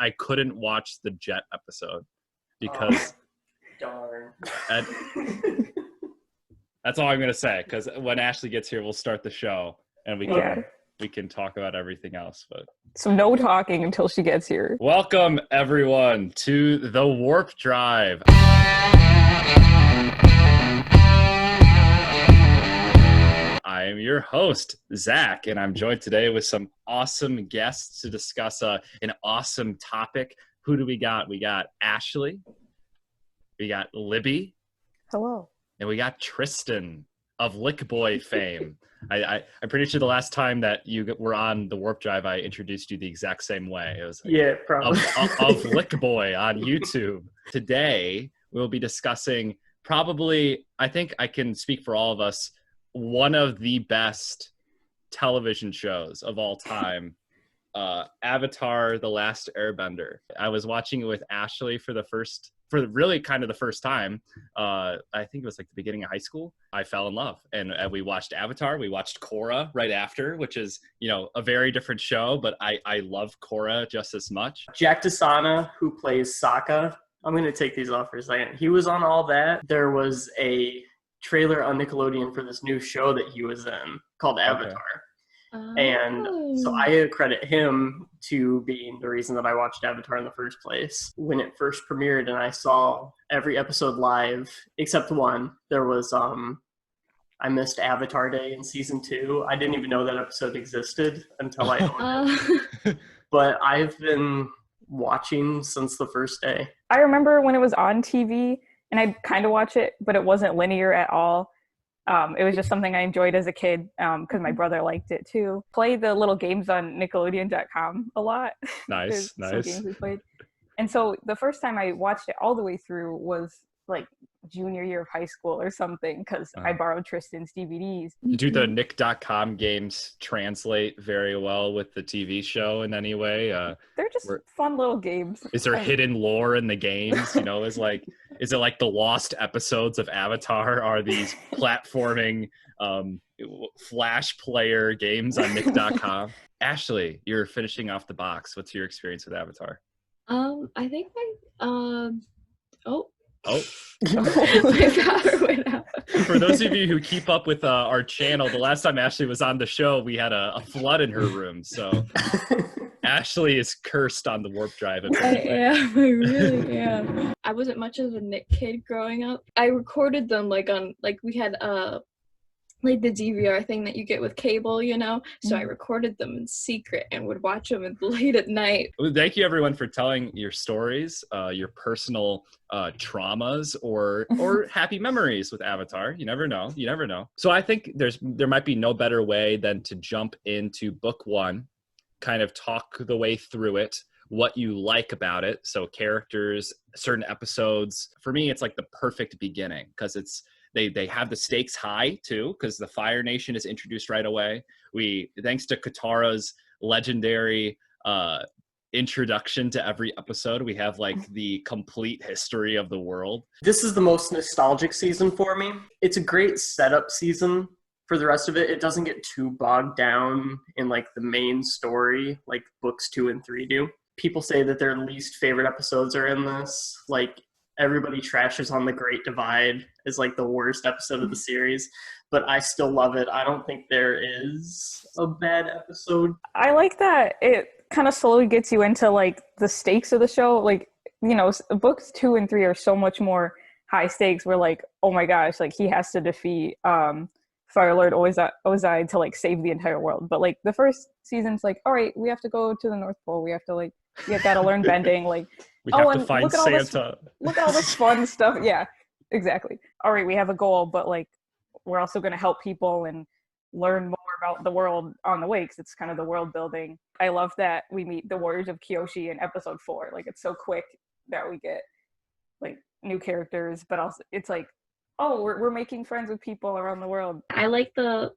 I couldn't watch the Jet episode because darn. That's all I'm gonna say. Because when Ashley gets here, we'll start the show and we can talk about everything else. But so no talking until she gets here. Welcome everyone to the Warp Drive. I am your host, Zach, and I'm joined today with some awesome guests to discuss an awesome topic. Who do we got? We got Ashley, we got Libby. Hello. And we got Tristan of Lick Boy fame. I'm pretty sure the last time that you were on the Warp Drive, I introduced you the exact same way. It was like, probably. of Lick Boy on YouTube. Today, we'll be discussing probably, I think I can speak for all of us, one of the best television shows of all time, Avatar: The Last Airbender. I was watching it with Ashley for really kind of the first time. I think it was like the beginning of high school. I fell in love, and we watched Avatar. We watched Korra right after, which is, a very different show, but I love Korra just as much. Jack Desana, who plays Sokka, I'm going to take these off for a second. He was on all that. There was a trailer on Nickelodeon for this new show that he was in called Avatar. Okay. And so I credit him to being the reason that I watched Avatar in the first place. When it first premiered and I saw every episode live, except one, there was, I missed Avatar Day in season 2. I didn't even know that episode existed until I owned it. But I've been watching since the first day. I remember when it was on TV, and I'd kind of watch it, but it wasn't linear at all. It was just something I enjoyed as a kid because my brother liked it too. Played the little games on Nickelodeon.com a lot. Nice. Games we played. And so the first time I watched it all the way through was like junior year of high school or something, because I borrowed Tristan's DVDs. Do the Nick.com games translate very well with the TV show in any way? They're just fun little games. Is there hidden lore in the games? Is it like the lost episodes of Avatar? Are these platforming Flash player games on Nick.com? Ashley, you're finishing off the box. What's your experience with Avatar? I think Oh. My power went out. For those of you who keep up with our channel, the last time Ashley was on the show, we had a flood in her room. So Ashley is cursed on the Warp Drive. I really am. I wasn't much of a Nick kid growing up. I recorded them we had like the DVR thing that you get with cable, So I recorded them in secret and would watch them late at night. Well, thank you everyone for telling your stories, your personal traumas or happy memories with Avatar. You never know. So I think there might be no better way than to jump into book one, kind of talk the way through it, what you like about it. So characters, certain episodes. For me, it's like the perfect beginning because they have the stakes high too, because the Fire Nation is introduced right away. Thanks to Katara's legendary introduction to every episode, we have like the complete history of the world. This is the most nostalgic season for me. It's a great setup season for the rest of it. It doesn't get too bogged down in like the main story like books 2 and 3 do. People say that their least favorite episodes are in this. Like, everybody trashes on the Great Divide as like the worst episode of the series, but I still love it. I don't think there is a bad episode. I like that it kind of slowly gets you into like the stakes of the show. Like, books 2 and 3 are so much more high stakes. We're like, oh my gosh, like he has to defeat Fire Lord Ozai to like save the entire world. But like the first season's like, all right, we have to go to the North Pole. We have to gotta learn bending. Like, we have to find Santa. Look at all this fun stuff. Yeah, exactly. All right, we have a goal, but like we're also going to help people and learn more about the world on the way, because it's kind of the world building. I love that we meet the Warriors of Kyoshi in episode 4. Like, it's so quick that we get like new characters, but also it's like, oh, we're making friends with people around the world. I like the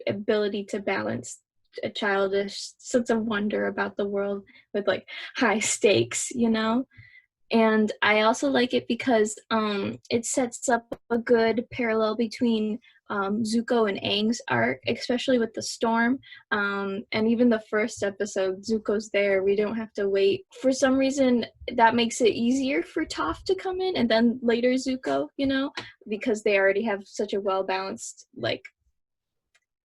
ability to balance a childish sense of wonder about the world with like high stakes, And I also like it because it sets up a good parallel between Zuko and Aang's arc, especially with the storm. And even the first episode, Zuko's there. We don't have to wait. For some reason, that makes it easier for Toph to come in, and then later Zuko, you know, because they already have such a well-balanced, like,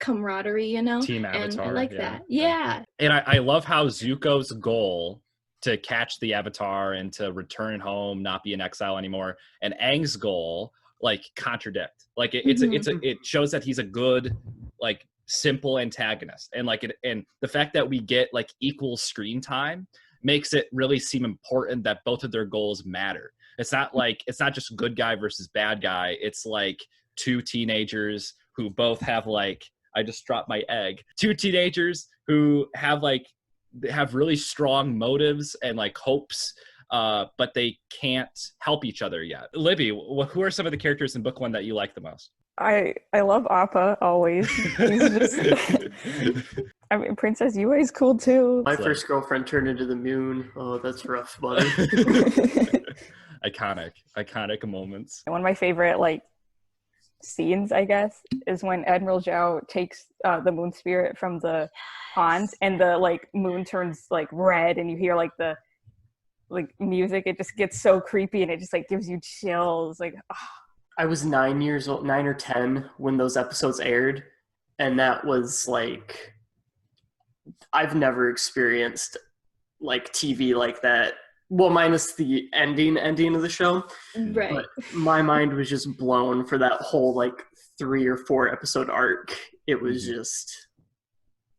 camaraderie, you know? Team Avatar. And I like that. Yeah. And I love how Zuko's goal to catch the Avatar and to return home, not be in exile anymore, and Aang's goal like contradict. Like it shows that he's a good, like, simple antagonist, and like and the fact that we get like equal screen time makes it really seem important that both of their goals matter. It's not just good guy versus bad guy. It's like two teenagers who both have like, I just dropped my egg. Two teenagers who have really strong motives and like hopes, but they can't help each other yet. Libby, who are some of the characters in book one that you like the most? I love Appa always. He's just, I mean, Princess Yue is cool too. My first girlfriend turned into the moon. Oh, that's rough, buddy. Iconic moments. One of my favorite like scenes, I guess, is when Admiral Zhao takes the moon spirit from the pond, and the like moon turns like red, and you hear like the like music. It just gets so creepy, and it just like gives you chills. Like, oh. I was 9 years old, 9 or 10 when those episodes aired, and that was like, I've never experienced like TV like that. Well, minus the ending of the show. Right. But my mind was just blown for that whole like 3 or 4 episode arc. It was just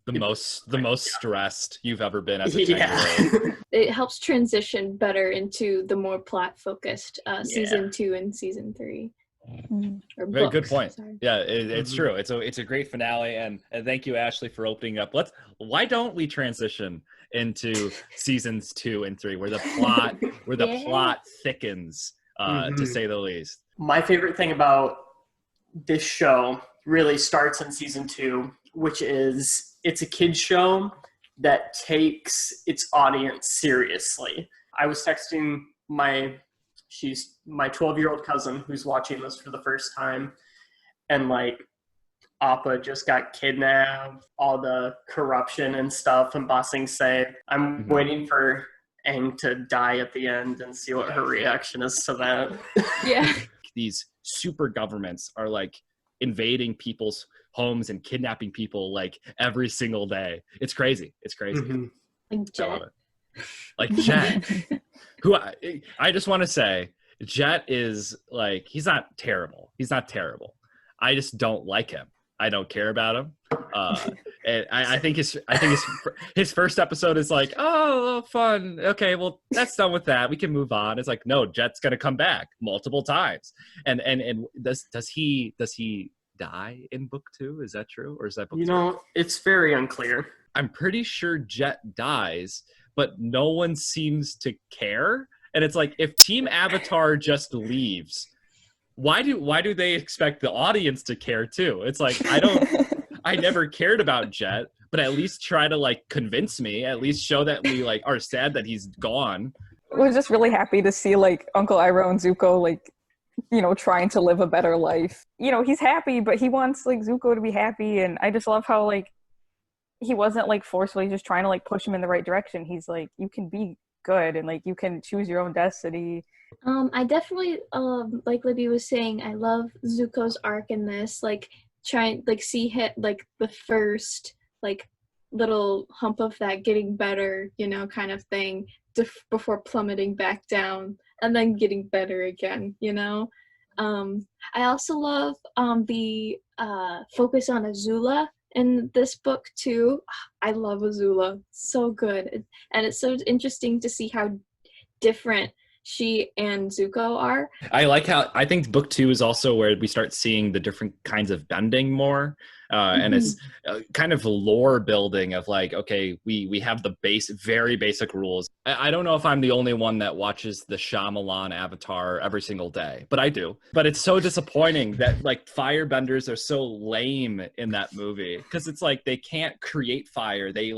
the most stressed you've ever been as a 10-year-old. It helps transition better into the more plot focused season 2 and season 3. Very good point. Sorry. Yeah, it's true. It's a great finale, and thank you, Ashley, for opening up. Why don't we transition into seasons 2 and 3, where the plot thickens, to say the least. My favorite thing about this show really starts in season 2, which is it's a kids show that takes its audience seriously. I was texting she's my 12-year-old cousin who's watching this for the first time, and like Appa just got kidnapped, all the corruption and stuff, and Ba Sing Se. I'm waiting for Aang to die at the end and see what her reaction is to that. Yeah. These super governments are like invading people's homes and kidnapping people like every single day. It's crazy. Like Jet. I love it. Like Jet. Who I just want to say, Jet is like, he's not terrible. I just don't like him. I don't care about him. And I think his first episode is like, oh, fun. Okay, well, that's done with that. We can move on. It's like, no, Jet's gonna come back multiple times. And does he die in book 2? Is that true, or is that book 2? It's very unclear. I'm pretty sure Jet dies, but no one seems to care. And it's like, if Team Avatar just leaves, why do they expect the audience to care too? It's like, I never cared about Jet, but at least try to like convince me, at least show that we like are sad that he's gone. I was just really happy to see like Uncle Iroh and Zuko like, you know, trying to live a better life. You know, he's happy, but he wants like Zuko to be happy, and I just love how like he wasn't like forcefully just trying to like push him in the right direction. He's like, you can be good, and like you can choose your own destiny. I definitely like Libby was saying, I love Zuko's arc in this, like trying like see hit like the first like little hump of that getting better, you know, kind of thing before plummeting back down and then getting better again, you know. I also love the focus on Azula in this book too. I love Azula, so good, and it's so interesting to see how different she and Zuko are. I think book 2 is also where we start seeing the different kinds of bending more. And it's kind of lore building of like, okay, we have the very basic rules. I don't know if I'm the only one that watches the Shyamalan Avatar every single day, but I do. But it's so disappointing that like firebenders are so lame in that movie, because it's like they can't create fire. They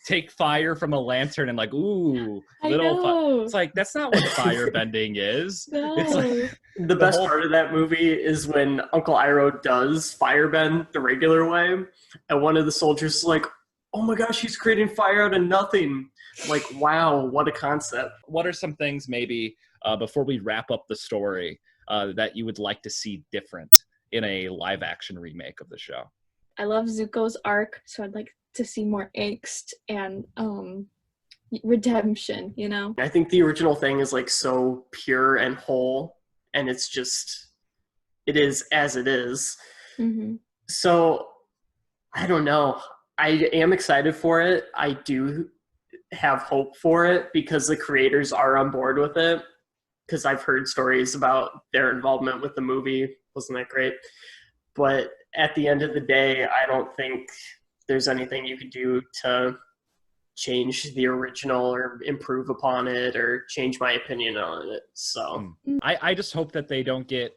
take fire from a lantern and like, ooh, little fire. It's like, that's not what fire bending is. No. It's like the best part of that movie is when Uncle Iroh does firebend the regular way, and one of the soldiers is like, oh my gosh, he's creating fire out of nothing. Like, wow, what a concept. What are some things maybe before we wrap up the story that you would like to see different in a live action remake of the show? I love Zuko's arc, so I'd like to see more angst and redemption, you know? I think the original thing is like so pure and whole, and it's just, it is as it is. Mm-hmm. So I don't know. I am excited for it. I do have hope for it because the creators are on board with it, because I've heard stories about their involvement with the movie. Wasn't that great? But at the end of the day, I don't think there's anything you could do to change the original or improve upon it or change my opinion on it. So I just hope that they don't get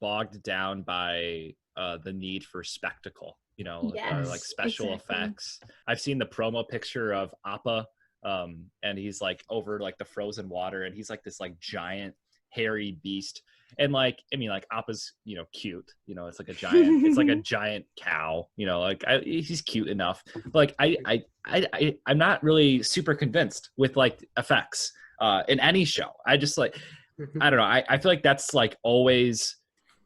bogged down by the need for spectacle, you know, Yes, like special exactly. effects. I've seen the promo picture of Appa, and he's like over like the frozen water, and he's like this like giant hairy beast. And like, I mean, like Appa's, you know, cute, you know, it's like a giant cow, you know, like he's cute enough. But like I'm not really super convinced with like effects in any show. I just like, I don't know. I feel like that's like always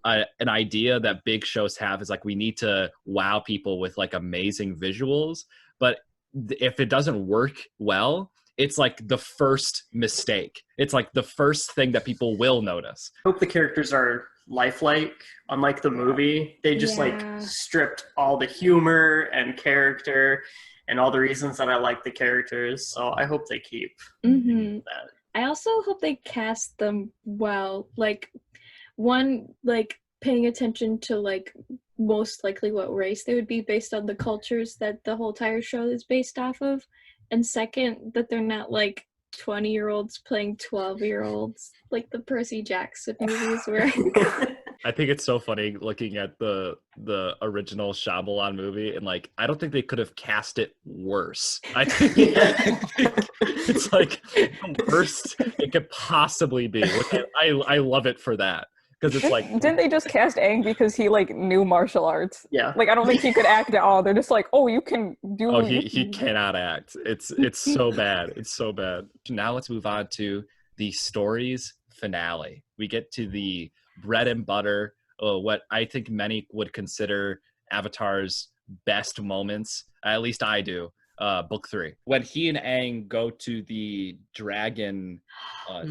an idea that big shows have, is like, we need to wow people with like amazing visuals. But if it doesn't work well, it's like the first mistake. It's like the first thing that people will notice. I hope the characters are lifelike, unlike the movie. They just like stripped all the humor and character and all the reasons that I like the characters. So I hope they keep that. I also hope they cast them well. Like, one, like paying attention to like most likely what race they would be based on the cultures that the whole entire show is based off of. And second, that they're not like 20-year-olds playing 12-year-olds like the Percy Jackson movies were. I think it's so funny looking at the original Shyamalan movie, and like, I don't think they could have cast it worse. I think it's like the worst it could possibly be. I love it for that. Because it's like, didn't they just cast Aang because he like knew martial arts? Yeah. Like, I don't think he could act at all. They're just like, oh, you can do. Oh, he cannot act. It's so bad. It's so bad. Now let's move on to the story's finale. We get to the bread and butter, what I think many would consider Avatar's best moments. At least I do. Book 3, when he and Aang go to the dragon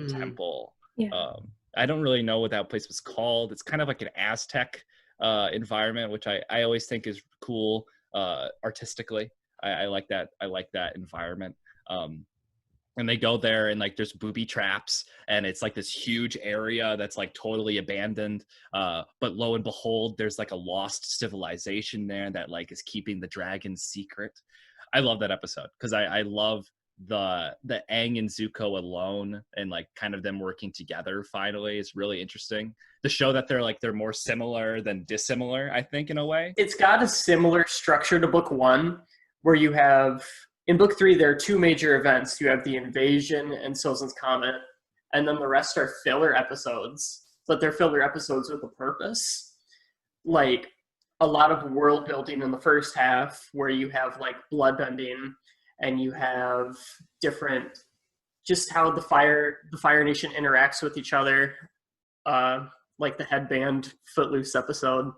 temple. Yeah. I don't really know what that place was called. It's kind of like an Aztec environment, which I always think is cool artistically. I like that. I like that environment. And they go there, and like there's booby traps, and it's like this huge area that's like totally abandoned. But lo and behold, there's like a lost civilization there that like is keeping the dragon's secret. I love that episode because I love the Aang and Zuko alone, and like kind of them working together finally is really interesting. The show that they're more similar than dissimilar, I think, in a way. It's got a similar structure to book 1, where you have, in book 3, there are 2 major events. You have the invasion and Sozin's Comet, and then the rest are filler episodes, but they're filler episodes with a purpose. Like a lot of world building in the first half, where you have like bloodbending, and you have different, just how the Fire Nation interacts with each other, like the headband Footloose episode,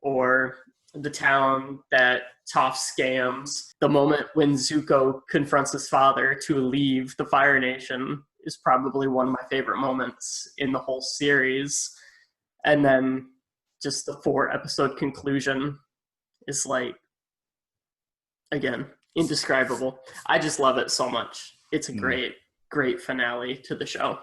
or the town that Toph scams. The moment when Zuko confronts his father to leave the Fire Nation is probably one of my favorite moments in the whole series. And then just the 4-episode conclusion is like, again, indescribable. I just love it so much. It's a great finale to the show.